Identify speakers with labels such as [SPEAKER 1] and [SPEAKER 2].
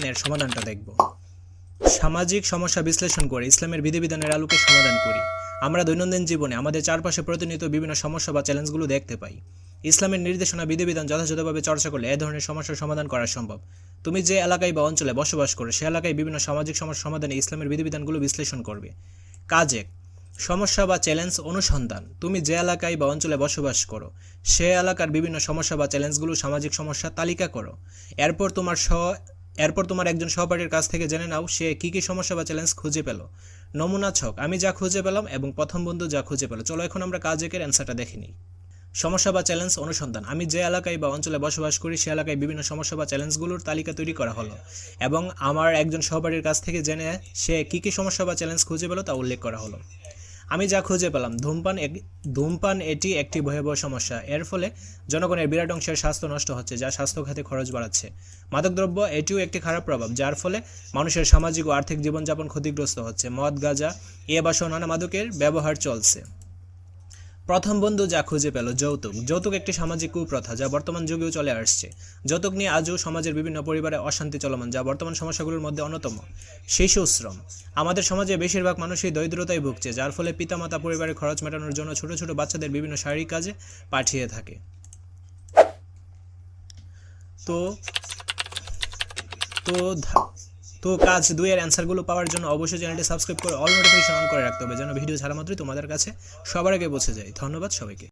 [SPEAKER 1] এর সমাধানটা দেখব। সামাজিক সমস্যা বিশ্লেষণ করে ইসলামের বিধিবিধানের আলোকে সমাধান করি। আমরা দৈনন্দিন জীবনে আমাদের চারপাশে প্রতিনিয়ত বিভিন্ন সমস্যা বা চ্যালেঞ্জগুলো দেখতে পাই। ইসলামের নির্দেশনা বিধিবিধান যথাযথভাবে চর্চা করলে এ ধরনের সমস্যার সমাধান করা সম্ভব। তুমি যে এলাকায় বা অঞ্চলে বসবাস করো সে এলাকায় বিভিন্ন সামাজিক সমস্যার সমাধানে ইসলামের বিধিবিধানগুলো বিশ্লেষণ করবে। কাজ 1, সমস্যা বা চ্যালেঞ্জ অনুসন্ধান। তুমি যে এলাকায় বা অঞ্চলে বসবাস করো সে এলাকার বিভিন্ন সমস্যা বা চ্যালেঞ্জগুলো সামাজিক সমস্যা তালিকা করো। এরপর তোমার একজন সহপাঠীর কাছ থেকে জেনে নাও সে কী কী সমস্যা বা চ্যালেঞ্জ খুঁজে পেল। নমুনা ছক, আমি যা খুঁজে পেলাম এবং প্রথম বন্ধু যা খুঁজে পেল। চলো এখন আমরা কাজ 1-এর অ্যান্সারটা দেখে নিই। সমস্যা বা চ্যালেঞ্জ অনুসন্ধান। আমি যে এলাকায় বা অঞ্চলে বসবাস করি সে এলাকায় বিভিন্ন সমস্যা বা চ্যালেঞ্জগুলোর তালিকা তৈরি করা হলো এবং আমার একজন সহপাঠীর কাছ থেকে জেনে সে কী কী সমস্যা বা চ্যালেঞ্জ খুঁজে পেল তা উল্লেখ করা হলো। আমি যা খুঁজে পেলাম, ধূমপান এটি একটি ভয়াবহ সমস্যা। এর ফলে জনগণের বিরাট অংশের স্বাস্থ্য নষ্ট হচ্ছে, যা স্বাস্থ্য খাতে খরচ বাড়াচ্ছে। মাদকদ্রব্য এটিও একটি খারাপ প্রভাব, যার ফলে মানুষের সামাজিক ও আর্থিক জীবনযাপন ক্ষতিগ্রস্ত হচ্ছে। মদ, গাঁজা, ইয়াবা নানা মাদকের ব্যবহার চলছে। প্রথম বন্ধু যা খুঁজে পেল, যৌতুক একটি সামাজিক কুপ্রথা যা বর্তমান যুগেও চলে আসছে। যৌতুক নিয়ে আজও সমাজের বিভিন্ন পরিবারে অশান্তি চলমান, যা বর্তমান সমস্যাগুলোর মধ্যে অন্যতম। শিশু শ্রম, আমাদের সমাজে বেশিরভাগ মানুষই দরিদ্রতায় ভুগছে, যার ফলে পিতামাতা পরিবারের খরচ মেটানোর জন্য ছোট ছোট বাচ্চাদের বিভিন্ন শারীরিক কাজে পাঠিয়ে থাকে। তো তো তো কাজ 2-এর অ্যান্সারগুলো পাওয়ার জন্য অবশ্যই চ্যানেলটি সাবস্ক্রাইব করে অল নোটিফিকেশন অন করে রাখতে হবে, যেন ভিডিও ছাড়া মাত্রই তোমাদের কাছে সবার আগে পৌঁছে যায়। ধন্যবাদ সবাইকে।